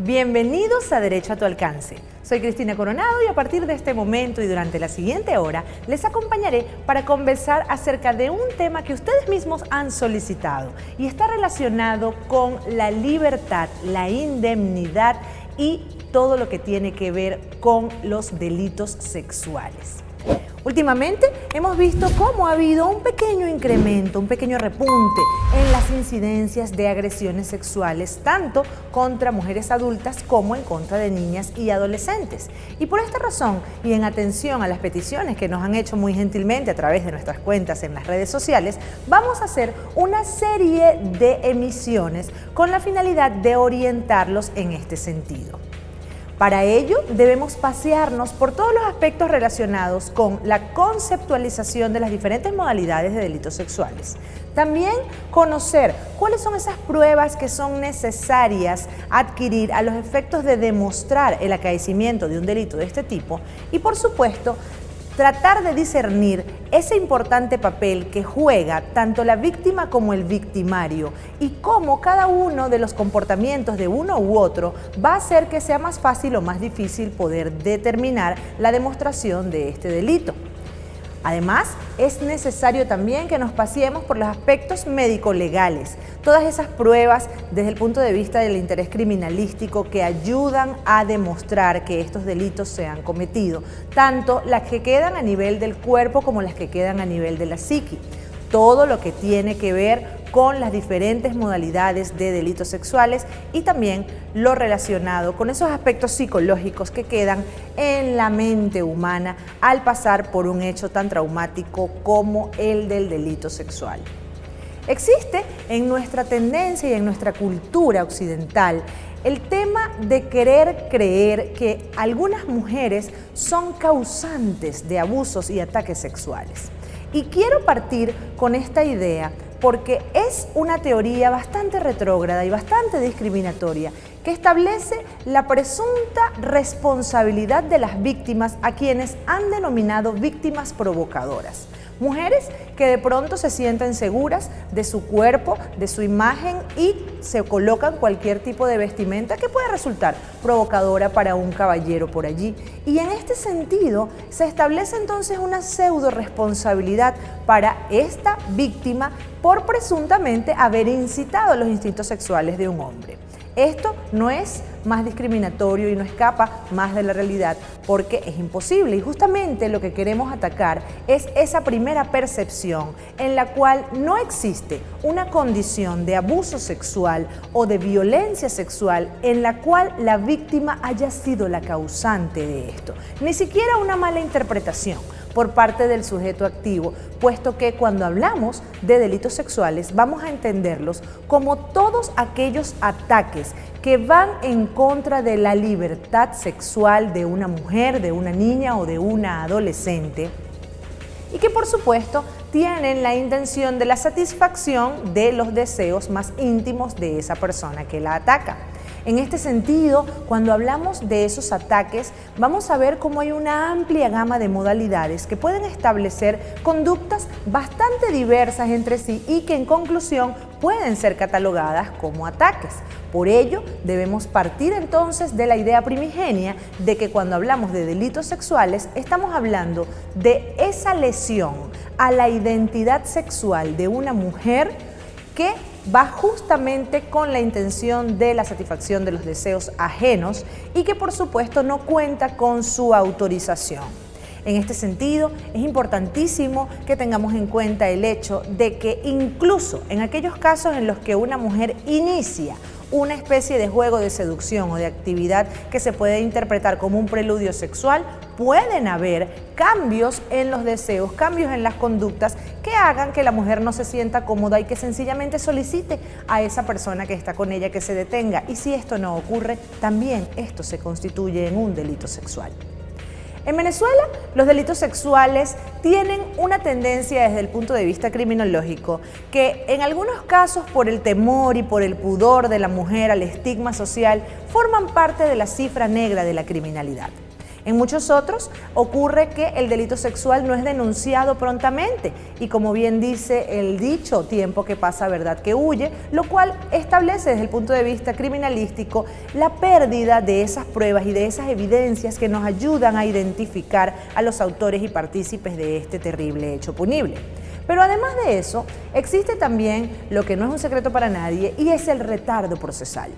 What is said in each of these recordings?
Bienvenidos a Derecho a tu Alcance. Soy Cristina Coronado y a partir de este momento y durante la siguiente hora les acompañaré para conversar acerca de un tema que ustedes mismos han solicitado y está relacionado con la libertad, la indemnidad y todo lo que tiene que ver con los delitos sexuales. Últimamente hemos visto cómo ha habido un pequeño incremento, un pequeño repunte en las incidencias de agresiones sexuales, tanto contra mujeres adultas como en contra de niñas y adolescentes. Y por esta razón, y en atención a las peticiones que nos han hecho muy gentilmente a través de nuestras cuentas en las redes sociales, vamos a hacer una serie de emisiones con la finalidad de orientarlos en este sentido. Para ello, debemos pasearnos por todos los aspectos relacionados con la conceptualización de las diferentes modalidades de delitos sexuales. También conocer cuáles son esas pruebas que son necesarias adquirir a los efectos de demostrar el acaecimiento de un delito de este tipo y, por supuesto, tratar de discernir ese importante papel que juega tanto la víctima como el victimario y cómo cada uno de los comportamientos de uno u otro va a hacer que sea más fácil o más difícil poder determinar la demostración de este delito. Además, es necesario también que nos paseemos por los aspectos médico-legales, todas esas pruebas desde el punto de vista del interés criminalístico que ayudan a demostrar que estos delitos se han cometido, tanto las que quedan a nivel del cuerpo como las que quedan a nivel de la psique. Todo lo que tiene que ver con las diferentes modalidades de delitos sexuales y también lo relacionado con esos aspectos psicológicos que quedan en la mente humana al pasar por un hecho tan traumático como el del delito sexual. Existe en nuestra tendencia y en nuestra cultura occidental el tema de querer creer que algunas mujeres son causantes de abusos y ataques sexuales. Y quiero partir con esta idea porque es una teoría bastante retrógrada y bastante discriminatoria que establece la presunta responsabilidad de las víctimas a quienes han denominado víctimas provocadoras. Mujeres que de pronto se sienten seguras de su cuerpo, de su imagen y se colocan cualquier tipo de vestimenta que puede resultar provocadora para un caballero por allí. Y en este sentido se establece entonces una pseudo responsabilidad para esta víctima por presuntamente haber incitado los instintos sexuales de un hombre. Esto no es más discriminatorio y no escapa más de la realidad porque es imposible y justamente lo que queremos atacar es esa primera percepción en la cual no existe una condición de abuso sexual o de violencia sexual en la cual la víctima haya sido la causante de esto, ni siquiera una mala interpretación por parte del sujeto activo, puesto que cuando hablamos de delitos sexuales vamos a entenderlos como todos aquellos ataques que van en contra de la libertad sexual de una mujer, de una niña o de una adolescente y que por supuesto tienen la intención de la satisfacción de los deseos más íntimos de esa persona que la ataca. En este sentido, cuando hablamos de esos ataques, vamos a ver cómo hay una amplia gama de modalidades que pueden establecer conductas bastante diversas entre sí y que en conclusión pueden ser catalogadas como ataques. Por ello, debemos partir entonces de la idea primigenia de que cuando hablamos de delitos sexuales estamos hablando de esa lesión a la identidad sexual de una mujer que va justamente con la intención de la satisfacción de los deseos ajenos y que por supuesto no cuenta con su autorización. En este sentido, es importantísimo que tengamos en cuenta el hecho de que incluso en aquellos casos en los que una mujer inicia una especie de juego de seducción o de actividad que se puede interpretar como un preludio sexual, pueden haber cambios en los deseos, cambios en las conductas que hagan que la mujer no se sienta cómoda y que sencillamente solicite a esa persona que está con ella que se detenga. Y si esto no ocurre, también esto se constituye en un delito sexual. En Venezuela, los delitos sexuales tienen una tendencia desde el punto de vista criminológico que en algunos casos por el temor y por el pudor de la mujer al estigma social forman parte de la cifra negra de la criminalidad. En muchos otros ocurre que el delito sexual no es denunciado prontamente y, como bien dice el dicho, tiempo que pasa, verdad que huye, lo cual establece desde el punto de vista criminalístico la pérdida de esas pruebas y de esas evidencias que nos ayudan a identificar a los autores y partícipes de este terrible hecho punible. Pero además de eso, existe también lo que no es un secreto para nadie y es el retardo procesal.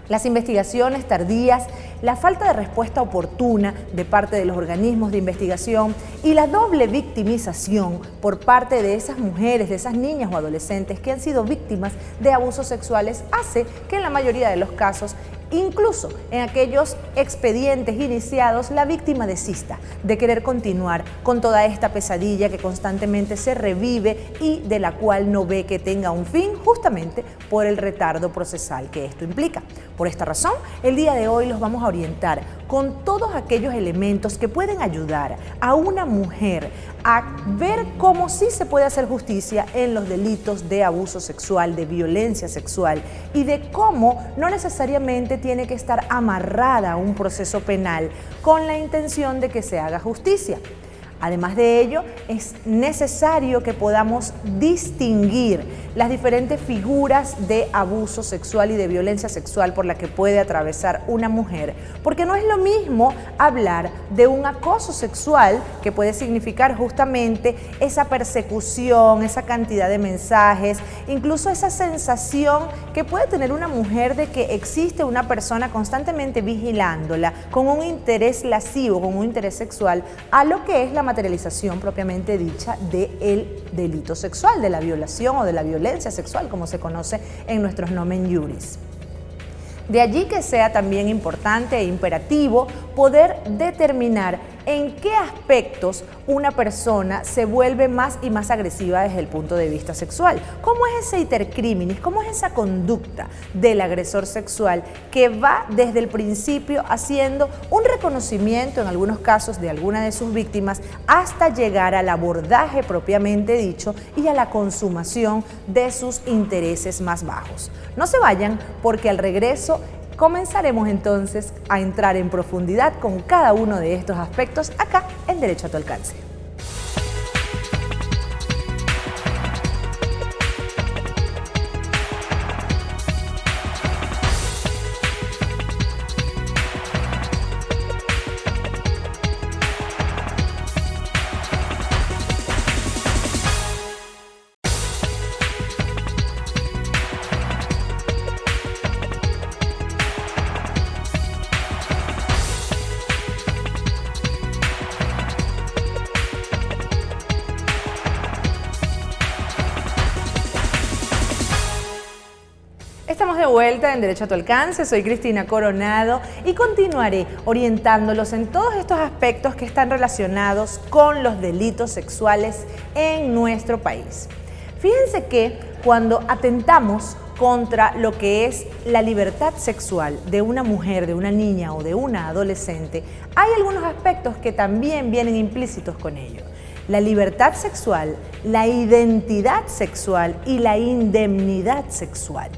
Las investigaciones tardías, la falta de respuesta oportuna de parte de los organismos de investigación y la doble victimización por parte de esas mujeres, de esas niñas o adolescentes que han sido víctimas de abusos sexuales hace que en la mayoría de los casos, incluso en aquellos expedientes iniciados, la víctima desista de querer continuar con toda esta pesadilla que constantemente se revive y de la cual no ve que tenga un fin, justamente por el retardo procesal que esto implica. Por esta razón, el día de hoy los vamos a orientar con todos aquellos elementos que pueden ayudar a una mujer a ver cómo sí se puede hacer justicia en los delitos de abuso sexual, de violencia sexual y de cómo no necesariamente tiene que estar amarrada a un proceso penal con la intención de que se haga justicia. Además de ello, es necesario que podamos distinguir las diferentes figuras de abuso sexual y de violencia sexual por la que puede atravesar una mujer, porque no es lo mismo hablar de un acoso sexual, que puede significar justamente esa persecución, esa cantidad de mensajes, incluso esa sensación que puede tener una mujer de que existe una persona constantemente vigilándola con un interés lascivo, con un interés sexual, a lo que es la materialización propiamente dicha del delito sexual, de la violación o de la violencia sexual, como se conoce en nuestros nomen juris. De allí que sea también importante e imperativo poder determinar en qué aspectos una persona se vuelve más y más agresiva desde el punto de vista sexual. ¿Cómo es ese iter criminis? ¿Cómo es esa conducta del agresor sexual que va desde el principio haciendo un reconocimiento, en algunos casos, de alguna de sus víctimas hasta llegar al abordaje propiamente dicho y a la consumación de sus intereses más bajos? No se vayan, porque al regreso comenzaremos entonces a entrar en profundidad con cada uno de estos aspectos acá en Derecho a tu Alcance. Estamos de vuelta en Derecho a tu Alcance, soy Cristina Coronado y continuaré orientándolos en todos estos aspectos que están relacionados con los delitos sexuales en nuestro país. Fíjense que cuando atentamos contra lo que es la libertad sexual de una mujer, de una niña o de una adolescente, hay algunos aspectos que también vienen implícitos con ello. La libertad sexual, la identidad sexual y la indemnidad sexual.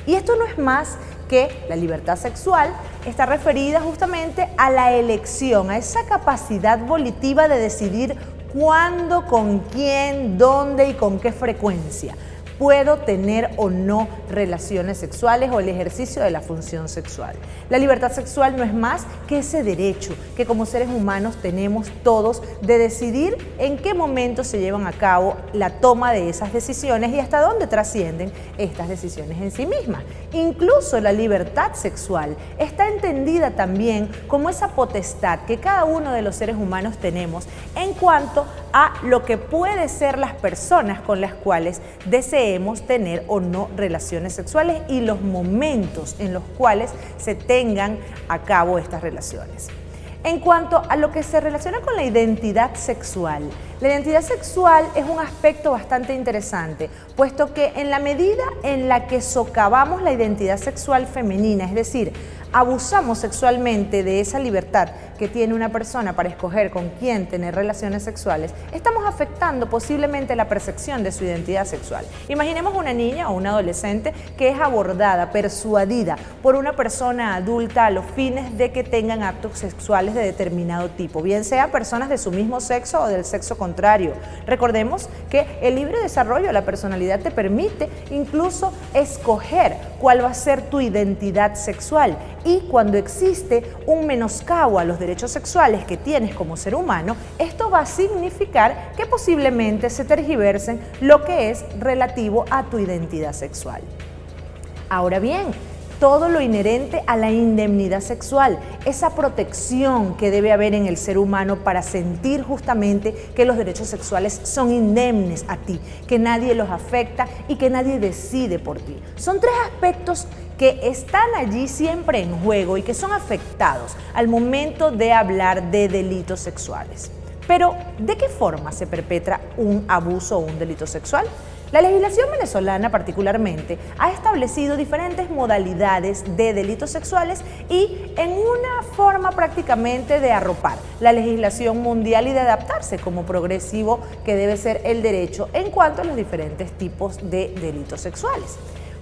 Y esto no es más que la libertad sexual está referida justamente a la elección, a esa capacidad volitiva de decidir cuándo, con quién, dónde y con qué frecuencia puedo tener o no relaciones sexuales o el ejercicio de la función sexual. La libertad sexual no es más que ese derecho que como seres humanos tenemos todos de decidir en qué momento se llevan a cabo la toma de esas decisiones y hasta dónde trascienden estas decisiones en sí mismas. Incluso la libertad sexual está entendida también como esa potestad que cada uno de los seres humanos tenemos en cuanto a lo que puede ser las personas con las cuales deseemos tener o no relaciones sexuales y los momentos en los cuales se tengan a cabo estas relaciones. En cuanto a lo que se relaciona con la identidad sexual es un aspecto bastante interesante, puesto que en la medida en la que socavamos la identidad sexual femenina, es decir, abusamos sexualmente de esa libertad que tiene una persona para escoger con quién tener relaciones sexuales, estamos afectando posiblemente la percepción de su identidad sexual. Imaginemos una niña o un adolescente que es abordada, persuadida por una persona adulta a los fines de que tengan actos sexuales de determinado tipo, bien sea personas de su mismo sexo o del sexo contrario. Recordemos que el libre desarrollo de la personalidad te permite incluso escoger cuál va a ser tu identidad sexual, y cuando existe un menoscabo a los derechos sexuales que tienes como ser humano, esto va a significar que posiblemente se tergiversen lo que es relativo a tu identidad sexual. Ahora bien, todo lo inherente a la indemnidad sexual, esa protección que debe haber en el ser humano para sentir justamente que los derechos sexuales son indemnes a ti, que nadie los afecta y que nadie decide por ti. Son tres aspectos que están allí siempre en juego y que son afectados al momento de hablar de delitos sexuales. Pero, ¿de qué forma se perpetra un abuso o un delito sexual? La legislación venezolana particularmente ha establecido diferentes modalidades de delitos sexuales y en una forma prácticamente de arropar la legislación mundial y de adaptarse como progresivo que debe ser el derecho en cuanto a los diferentes tipos de delitos sexuales.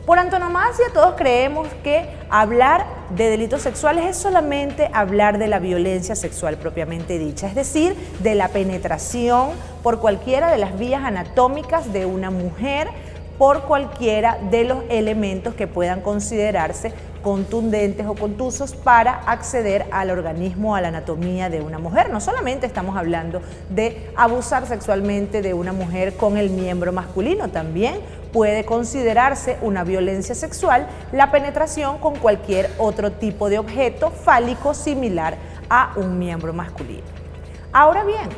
Por antonomasia, todos creemos que hablar de delitos sexuales es solamente hablar de la violencia sexual propiamente dicha, es decir, de la penetración por cualquiera de las vías anatómicas de una mujer, por cualquiera de los elementos que puedan considerarse contundentes o contusos para acceder al organismo, a la anatomía de una mujer. No solamente estamos hablando de abusar sexualmente de una mujer con el miembro masculino, también puede considerarse una violencia sexual la penetración con cualquier otro tipo de objeto fálico similar a un miembro masculino. Ahora bien,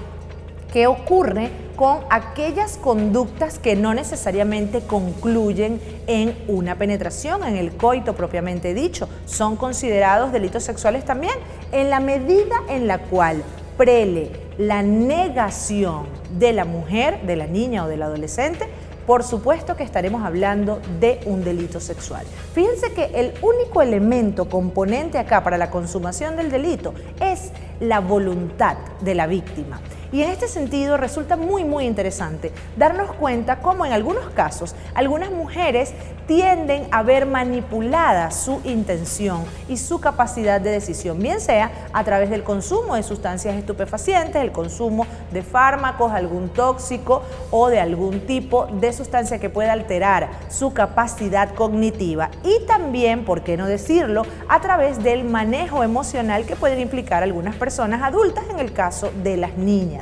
¿qué ocurre con aquellas conductas que no necesariamente concluyen en una penetración, en el coito propiamente dicho? Son considerados delitos sexuales también en la medida en la cual prele la negación de la mujer, de la niña o del adolescente. Por supuesto que estaremos hablando de un delito sexual. Fíjense que el único elemento componente acá para la consumación del delito es la voluntad de la víctima. Y en este sentido resulta muy interesante darnos cuenta cómo en algunos casos algunas mujeres tienden a ver manipulada su intención y su capacidad de decisión, bien sea a través del consumo de sustancias estupefacientes, el consumo de fármacos, algún tóxico o de algún tipo de sustancia que pueda alterar su capacidad cognitiva, y también, por qué no decirlo, a través del manejo emocional que pueden implicar algunas personas adultas en el caso de las niñas.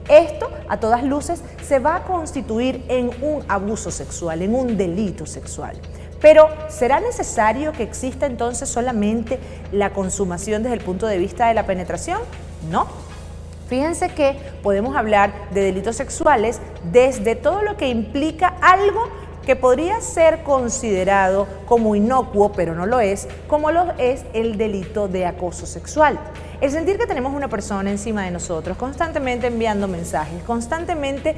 Esto, a todas luces, se va a constituir en un abuso sexual, en un delito sexual. Pero, ¿será necesario que exista entonces solamente la consumación desde el punto de vista de la penetración? No. Fíjense que podemos hablar de delitos sexuales desde todo lo que implica algo que podría ser considerado como inocuo, pero no lo es, como lo es el delito de acoso sexual. El sentir que tenemos una persona encima de nosotros, constantemente enviando mensajes, constantemente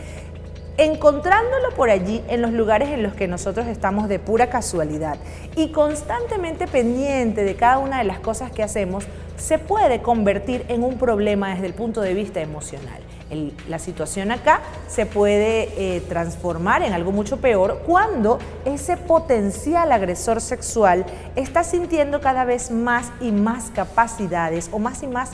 encontrándolo por allí en los lugares en los que nosotros estamos de pura casualidad y constantemente pendiente de cada una de las cosas que hacemos, se puede convertir en un problema desde el punto de vista emocional. La situación acá se puede transformar en algo mucho peor cuando ese potencial agresor sexual está sintiendo cada vez más y más capacidades o más y más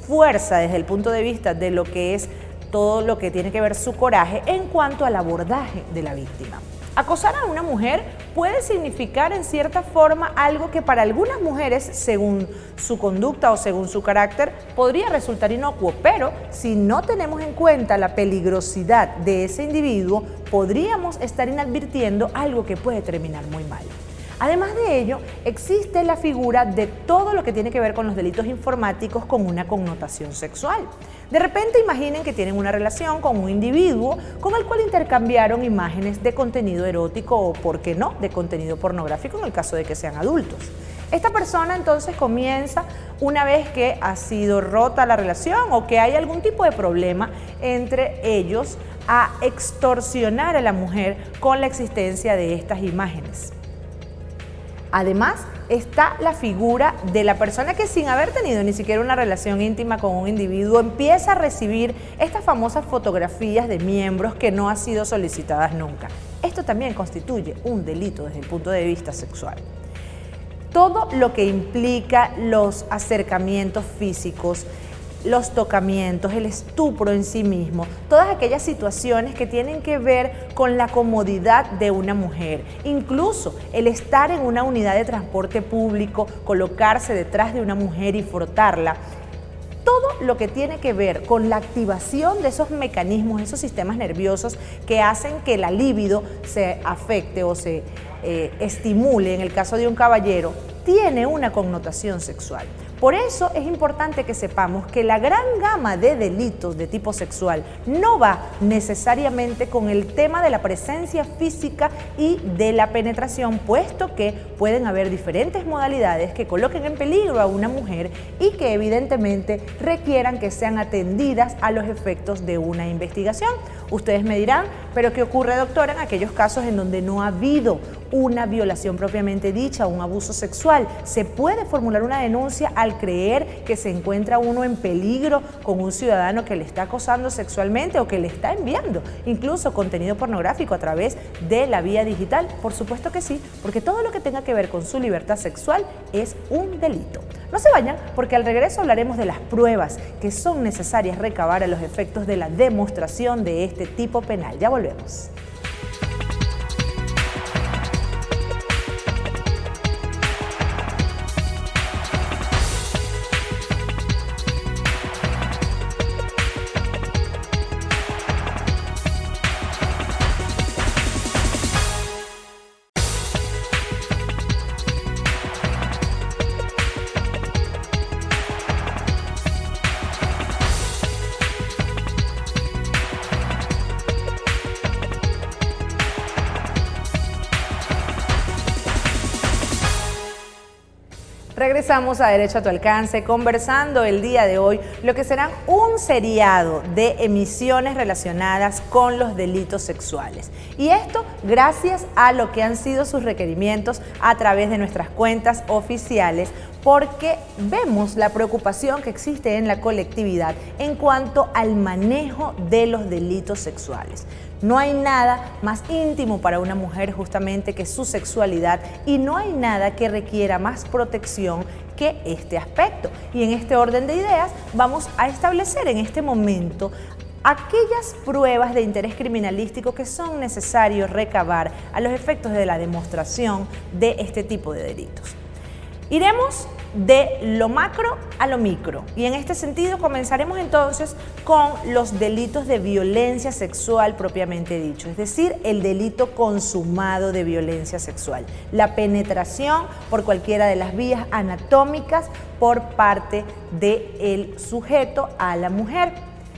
fuerza desde el punto de vista de lo que es todo lo que tiene que ver su coraje en cuanto al abordaje de la víctima. Acosar a una mujer puede significar en cierta forma algo que para algunas mujeres, según su conducta o según su carácter, podría resultar inocuo, pero si no tenemos en cuenta la peligrosidad de ese individuo, podríamos estar inadvirtiendo algo que puede terminar muy mal. Además de ello, existe la figura de todo lo que tiene que ver con los delitos informáticos con una connotación sexual. De repente imaginen que tienen una relación con un individuo con el cual intercambiaron imágenes de contenido erótico o, ¿por qué no?, de contenido pornográfico en el caso de que sean adultos. Esta persona entonces comienza, una vez que ha sido rota la relación o que hay algún tipo de problema entre ellos, a extorsionar a la mujer con la existencia de estas imágenes. Además, está la figura de la persona que sin haber tenido ni siquiera una relación íntima con un individuo empieza a recibir estas famosas fotografías de miembros que no han sido solicitadas nunca. Esto también constituye un delito desde el punto de vista sexual. Todo lo que implica los acercamientos físicos, los tocamientos, el estupro en sí mismo, todas aquellas situaciones que tienen que ver con la comodidad de una mujer, incluso el estar en una unidad de transporte público, colocarse detrás de una mujer y frotarla, todo lo que tiene que ver con la activación de esos mecanismos, esos sistemas nerviosos que hacen que la libido se afecte o se estimule en el caso de un caballero, tiene una connotación sexual. Por eso es importante que sepamos que la gran gama de delitos de tipo sexual no va necesariamente con el tema de la presencia física y de la penetración, puesto que pueden haber diferentes modalidades que coloquen en peligro a una mujer y que evidentemente requieran que sean atendidas a los efectos de una investigación. Ustedes me dirán, ¿pero qué ocurre, doctora, en aquellos casos en donde no ha habido una violación propiamente dicha, un abuso sexual? ¿Se puede formular una denuncia al creer que se encuentra uno en peligro con un ciudadano que le está acosando sexualmente o que le está enviando incluso contenido pornográfico a través de la vía digital? Por supuesto que sí, porque todo lo que tenga que ver con su libertad sexual es un delito. No se vayan, porque al regreso hablaremos de las pruebas que son necesarias recabar a los efectos de la demostración de este tipo penal. Ya volvemos. Regresamos a Derecho a tu Alcance, conversando el día de hoy lo que será un seriado de emisiones relacionadas con los delitos sexuales. Y esto gracias a lo que han sido sus requerimientos a través de nuestras cuentas oficiales, porque vemos la preocupación que existe en la colectividad en cuanto al manejo de los delitos sexuales. No hay nada más íntimo para una mujer justamente que su sexualidad, y no hay nada que requiera más protección que este aspecto. Y en este orden de ideas vamos a establecer en este momento aquellas pruebas de interés criminalístico que son necesarios recabar a los efectos de la demostración de este tipo de delitos. Iremos de lo macro a lo micro, y en este sentido comenzaremos entonces con los delitos de violencia sexual propiamente dicho, es decir, el delito consumado de violencia sexual, la penetración por cualquiera de las vías anatómicas por parte del sujeto a la mujer.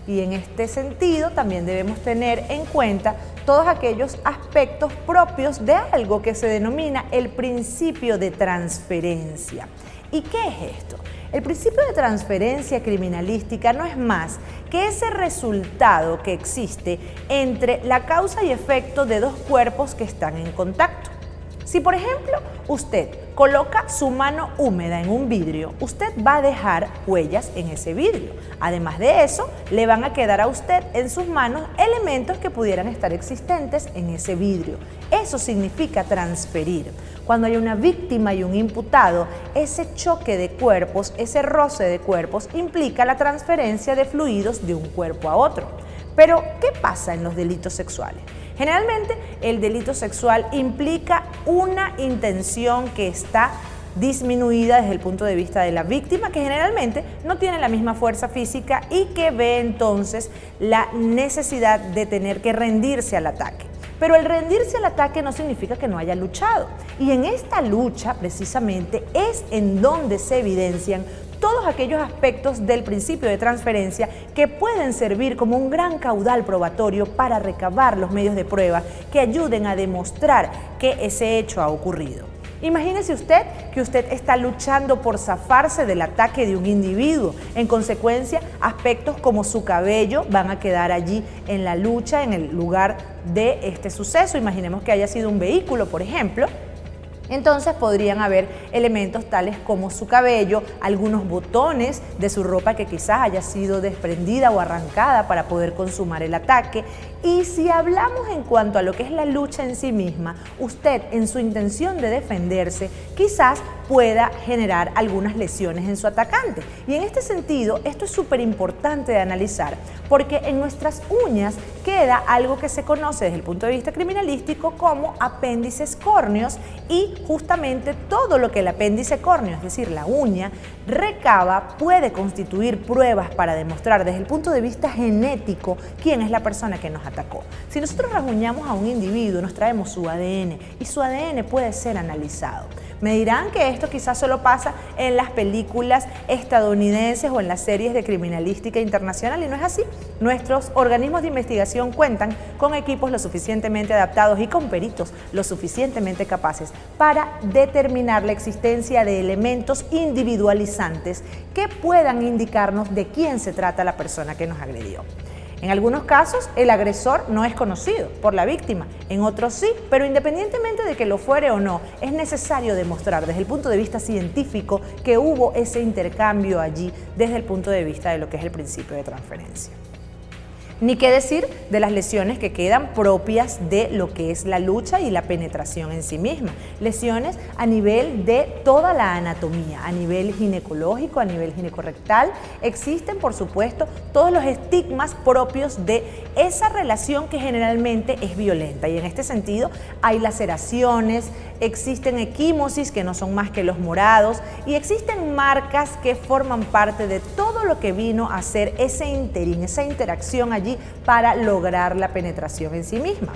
Y en este sentido también debemos tener en cuenta todos aquellos aspectos propios de algo que se denomina el principio de transferencia. ¿Y qué es esto? El principio de transferencia criminalística no es más que ese resultado que existe entre la causa y efecto de dos cuerpos que están en contacto. Si, por ejemplo, usted coloca su mano húmeda en un vidrio, usted va a dejar huellas en ese vidrio. Además de eso, le van a quedar a usted en sus manos elementos que pudieran estar existentes en ese vidrio. Eso significa transferir. Cuando hay una víctima y un imputado, ese choque de cuerpos, ese roce de cuerpos, implica la transferencia de fluidos de un cuerpo a otro. Pero, ¿qué pasa en los delitos sexuales? Generalmente, el delito sexual implica una intención que está disminuida desde el punto de vista de la víctima, que generalmente no tiene la misma fuerza física y que ve entonces la necesidad de tener que rendirse al ataque. Pero el rendirse al ataque no significa que no haya luchado. Y en esta lucha, precisamente, es en donde se evidencian todos aquellos aspectos del principio de transferencia que pueden servir como un gran caudal probatorio para recabar los medios de prueba que ayuden a demostrar que ese hecho ha ocurrido. Imagínese usted que usted está luchando por zafarse del ataque de un individuo. En consecuencia, aspectos como su cabello van a quedar allí en la lucha, en el lugar de este suceso. Imaginemos que haya sido un vehículo, por ejemplo. Entonces podrían haber elementos tales como su cabello, algunos botones de su ropa que quizás haya sido desprendida o arrancada para poder consumar el ataque. Y si hablamos en cuanto a lo que es la lucha en sí misma, usted en su intención de defenderse quizás pueda generar algunas lesiones en su atacante. Y en este sentido, esto es súper importante de analizar porque en nuestras uñas queda algo que se conoce desde el punto de vista criminalístico como apéndices córneos y justamente todo lo que el apéndice córneo, es decir, la uña, recaba puede constituir pruebas para demostrar desde el punto de vista genético quién es la persona que nos atacó. Si nosotros rasguñamos a un individuo, nos traemos su ADN y su ADN puede ser analizado. Me dirán que esto quizás solo pasa en las películas estadounidenses o en las series de criminalística internacional y no es así. Nuestros organismos de investigación cuentan con equipos lo suficientemente adaptados y con peritos lo suficientemente capaces para determinar la existencia de elementos individualizantes que puedan indicarnos de quién se trata la persona que nos agredió. En algunos casos, el agresor no es conocido por la víctima, en otros sí, pero independientemente de que lo fuere o no, es necesario demostrar desde el punto de vista científico que hubo ese intercambio allí desde el punto de vista de lo que es el principio de transferencia. Ni qué decir de las lesiones que quedan propias de lo que es la lucha y la penetración en sí misma. Lesiones a nivel de toda la anatomía, a nivel ginecológico, a nivel ginecorrectal. Existen, por supuesto, todos los estigmas propios de esa relación que generalmente es violenta. Y en este sentido hay laceraciones, existen equimosis que no son más que los morados y existen marcas que forman parte de todo lo que vino a ser ese interín, esa interacción allí para lograr la penetración en sí misma.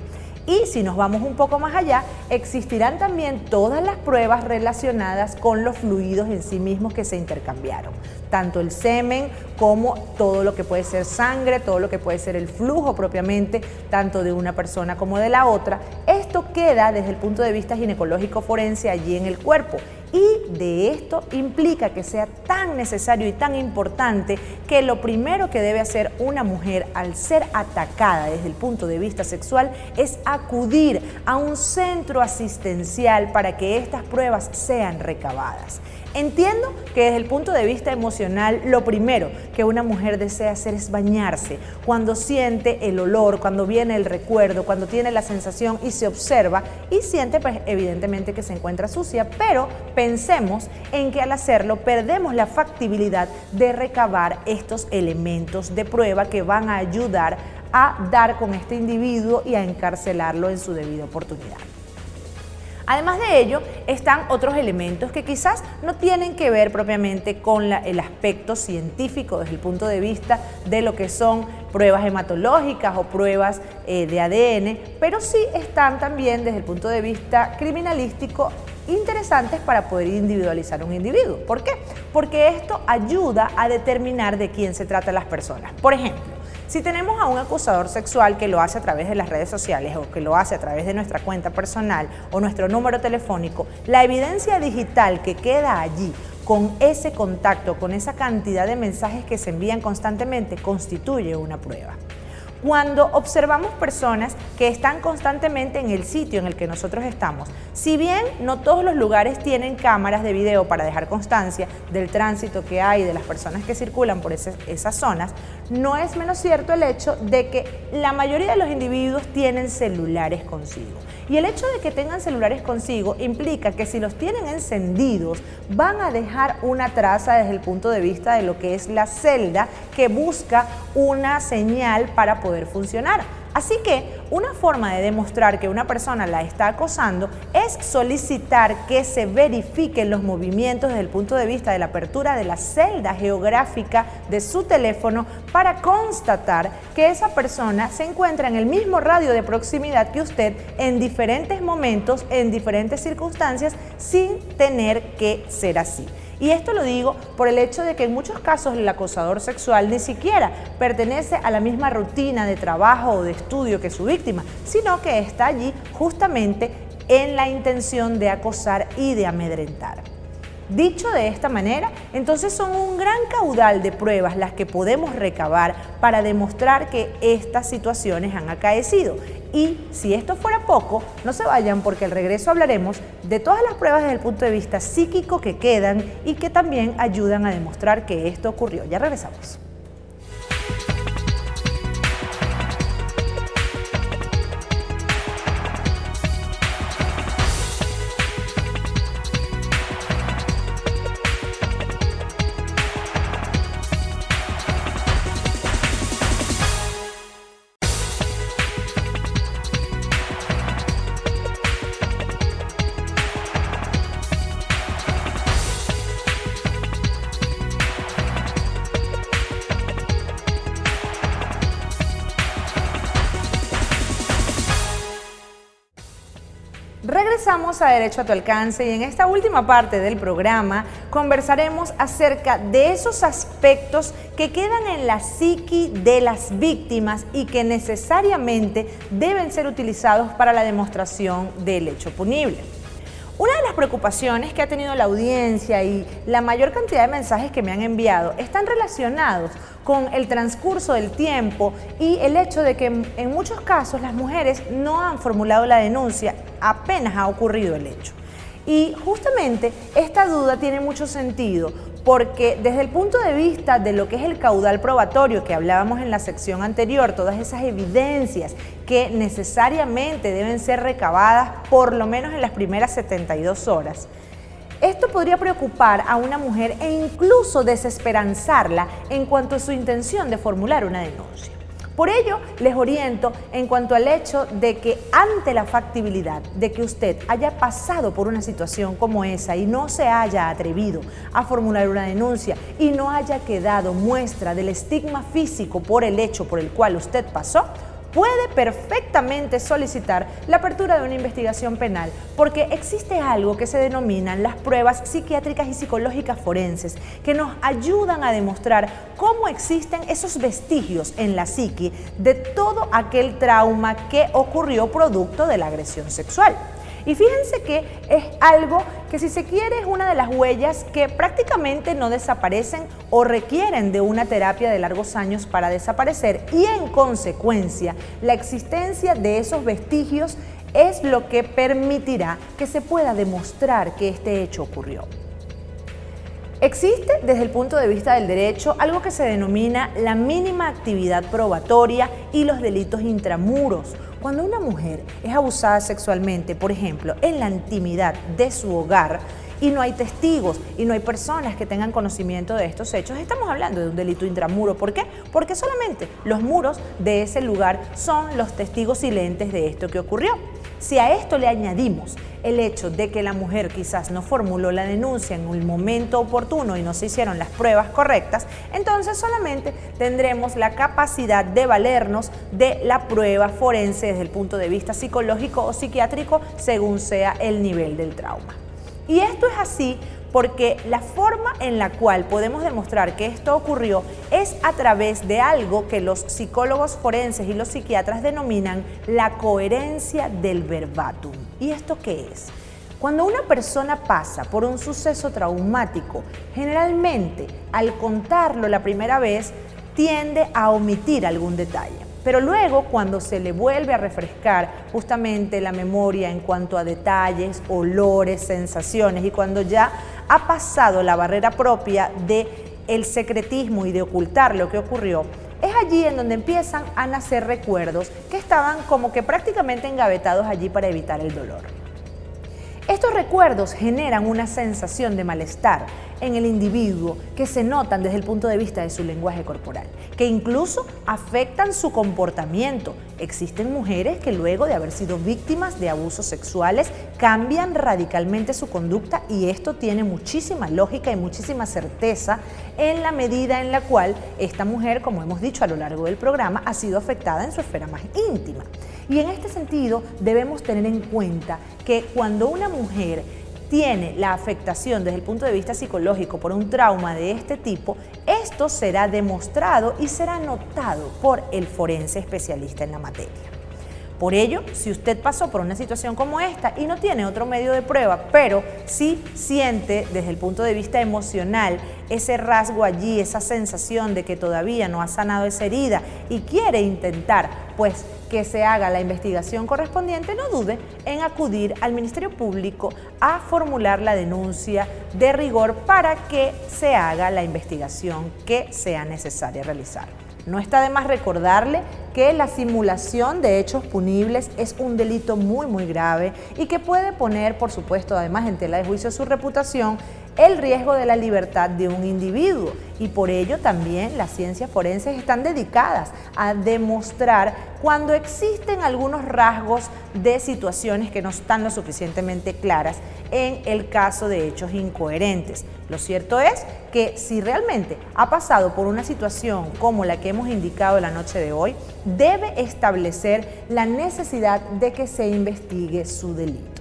Y si nos vamos un poco más allá, existirán también todas las pruebas relacionadas con los fluidos en sí mismos que se intercambiaron. Tanto el semen como todo lo que puede ser sangre, todo lo que puede ser el flujo propiamente, tanto de una persona como de la otra. Esto queda desde el punto de vista ginecológico forense allí en el cuerpo. Y de esto implica que sea tan necesario y tan importante que lo primero que debe hacer una mujer al ser atacada desde el punto de vista sexual es acudir a un centro asistencial para que estas pruebas sean recabadas. Entiendo que desde el punto de vista emocional, lo primero que una mujer desea hacer es bañarse. Cuando siente el olor, cuando viene el recuerdo, cuando tiene la sensación y se observa y siente pues evidentemente que se encuentra sucia, pero pensemos en que al hacerlo perdemos la factibilidad de recabar estos elementos de prueba que van a ayudar a dar con este individuo y a encarcelarlo en su debida oportunidad. Además de ello, están otros elementos que quizás no tienen que ver propiamente con el aspecto científico desde el punto de vista de lo que son pruebas hematológicas o pruebas de ADN, pero sí están también desde el punto de vista criminalístico interesantes para poder individualizar un individuo. ¿Por qué? Porque esto ayuda a determinar de quién se tratan las personas. Por ejemplo, si tenemos a un acusador sexual que lo hace a través de las redes sociales o que lo hace a través de nuestra cuenta personal o nuestro número telefónico, la evidencia digital que queda allí con ese contacto, con esa cantidad de mensajes que se envían constantemente, constituye una prueba. Cuando observamos personas que están constantemente en el sitio en el que nosotros estamos, si bien no todos los lugares tienen cámaras de video para dejar constancia del tránsito que hay, de las personas que circulan por esas zonas, no es menos cierto el hecho de que la mayoría de los individuos tienen celulares consigo. Y el hecho de que tengan celulares consigo implica que si los tienen encendidos van a dejar una traza desde el punto de vista de lo que es la celda que busca una señal para poder funcionar. Así que una forma de demostrar que una persona la está acosando es solicitar que se verifiquen los movimientos desde el punto de vista de la apertura de la celda geográfica de su teléfono para constatar que esa persona se encuentra en el mismo radio de proximidad que usted en diferentes momentos, en diferentes circunstancias, sin tener que ser así. Y esto lo digo por el hecho de que en muchos casos el acosador sexual ni siquiera pertenece a la misma rutina de trabajo o de estudio que su víctima, sino que está allí justamente en la intención de acosar y de amedrentar. Dicho de esta manera, entonces son un gran caudal de pruebas las que podemos recabar para demostrar que estas situaciones han acaecido. Y si esto fuera poco, no se vayan porque al regreso hablaremos de todas las pruebas desde el punto de vista psíquico que quedan y que también ayudan a demostrar que esto ocurrió. Ya regresamos. Regresamos a Derecho a tu Alcance y en esta última parte del programa conversaremos acerca de esos aspectos que quedan en la psiqui de las víctimas y que necesariamente deben ser utilizados para la demostración del hecho punible. Una de las preocupaciones que ha tenido la audiencia y la mayor cantidad de mensajes que me han enviado están relacionados con el transcurso del tiempo y el hecho de que en muchos casos las mujeres no han formulado la denuncia, apenas ha ocurrido el hecho. Y justamente esta duda tiene mucho sentido porque desde el punto de vista de lo que es el caudal probatorio que hablábamos en la sección anterior, todas esas evidencias que necesariamente deben ser recabadas por lo menos en las primeras 72 horas, esto podría preocupar a una mujer e incluso desesperanzarla en cuanto a su intención de formular una denuncia. Por ello, les oriento en cuanto al hecho de que ante la factibilidad de que usted haya pasado por una situación como esa y no se haya atrevido a formular una denuncia y no haya quedado muestra del estigma físico por el hecho por el cual usted pasó, puede perfectamente solicitar la apertura de una investigación penal porque existe algo que se denominan las pruebas psiquiátricas y psicológicas forenses que nos ayudan a demostrar cómo existen esos vestigios en la psiqui de todo aquel trauma que ocurrió producto de la agresión sexual. Y fíjense que es algo que, si se quiere, es una de las huellas que prácticamente no desaparecen o requieren de una terapia de largos años para desaparecer y, en consecuencia, la existencia de esos vestigios es lo que permitirá que se pueda demostrar que este hecho ocurrió. Existe, desde el punto de vista del derecho, algo que se denomina la mínima actividad probatoria y los delitos intramuros. Cuando una mujer es abusada sexualmente, por ejemplo, en la intimidad de su hogar, y no hay testigos y no hay personas que tengan conocimiento de estos hechos, estamos hablando de un delito intramuro. ¿Por qué? Porque solamente los muros de ese lugar son los testigos silentes de esto que ocurrió. Si a esto le añadimos el hecho de que la mujer quizás no formuló la denuncia en el momento oportuno y no se hicieron las pruebas correctas, entonces solamente tendremos la capacidad de valernos de la prueba forense desde el punto de vista psicológico o psiquiátrico según sea el nivel del trauma. Y esto es así porque la forma en la cual podemos demostrar que esto ocurrió es a través de algo que los psicólogos forenses y los psiquiatras denominan la coherencia del verbatim. ¿Y esto qué es? Cuando una persona pasa por un suceso traumático, generalmente al contarlo la primera vez tiende a omitir algún detalle. Pero luego, cuando se le vuelve a refrescar justamente la memoria en cuanto a detalles, olores, sensaciones, y cuando ya ha pasado la barrera propia del secretismo y de ocultar lo que ocurrió, es allí en donde empiezan a nacer recuerdos que estaban como que prácticamente engavetados allí para evitar el dolor. Estos recuerdos generan una sensación de malestar en el individuo que se notan desde el punto de vista de su lenguaje corporal, que incluso afectan su comportamiento. Existen mujeres que luego de haber sido víctimas de abusos sexuales cambian radicalmente su conducta, y esto tiene muchísima lógica y muchísima certeza en la medida en la cual esta mujer, como hemos dicho a lo largo del programa, ha sido afectada en su esfera más íntima. Y en este sentido debemos tener en cuenta que cuando una mujer tiene la afectación desde el punto de vista psicológico por un trauma de este tipo, esto será demostrado y será notado por el forense especialista en la materia. Por ello, si usted pasó por una situación como esta y no tiene otro medio de prueba, pero sí siente desde el punto de vista emocional ese rasgo allí, esa sensación de que todavía no ha sanado esa herida y quiere intentar pues que se haga la investigación correspondiente, no dude en acudir al Ministerio Público a formular la denuncia de rigor para que se haga la investigación que sea necesaria realizar. No está de más recordarle que la simulación de hechos punibles es un delito muy grave y que puede poner, por supuesto, además en tela de juicio su reputación, el riesgo de la libertad de un individuo, y por ello también las ciencias forenses están dedicadas a demostrar cuando existen algunos rasgos de situaciones que no están lo suficientemente claras en el caso de hechos incoherentes. Lo cierto es que si realmente ha pasado por una situación como la que hemos indicado la noche de hoy, debe establecer la necesidad de que se investigue su delito.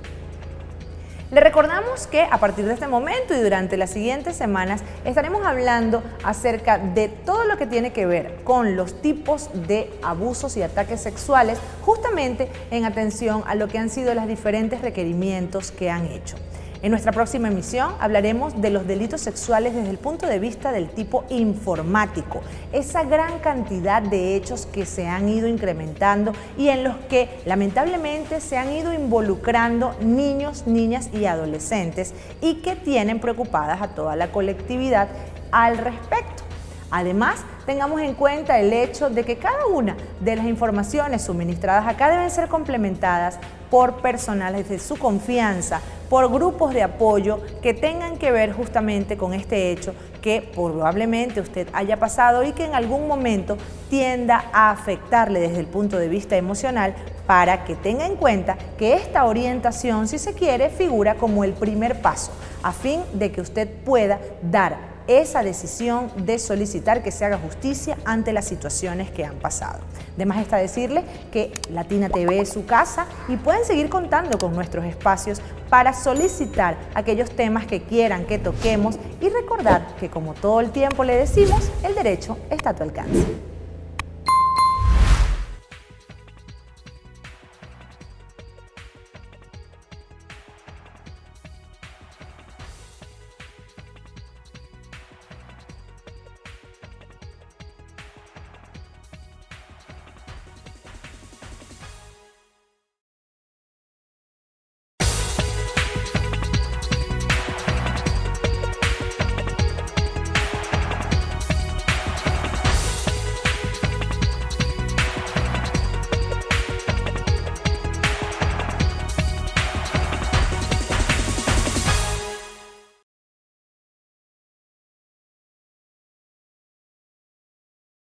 Le recordamos que a partir de este momento y durante las siguientes semanas estaremos hablando acerca de todo lo que tiene que ver con los tipos de abusos y ataques sexuales, justamente en atención a lo que han sido los diferentes requerimientos que han hecho. En nuestra próxima emisión hablaremos de los delitos sexuales desde el punto de vista del tipo informático, esa gran cantidad de hechos que se han ido incrementando y en los que lamentablemente se han ido involucrando niños, niñas y adolescentes y que tienen preocupadas a toda la colectividad al respecto. Además, tengamos en cuenta el hecho de que cada una de las informaciones suministradas acá deben ser complementadas por personales de su confianza, por grupos de apoyo que tengan que ver justamente con este hecho que probablemente usted haya pasado y que en algún momento tienda a afectarle desde el punto de vista emocional, para que tenga en cuenta que esta orientación, si se quiere, figura como el primer paso a fin de que usted pueda dar esa decisión de solicitar que se haga justicia ante las situaciones que han pasado. De más está decirle que Latina TV es su casa y pueden seguir contando con nuestros espacios para solicitar aquellos temas que quieran que toquemos y recordar que, como todo el tiempo le decimos, el derecho está a tu alcance.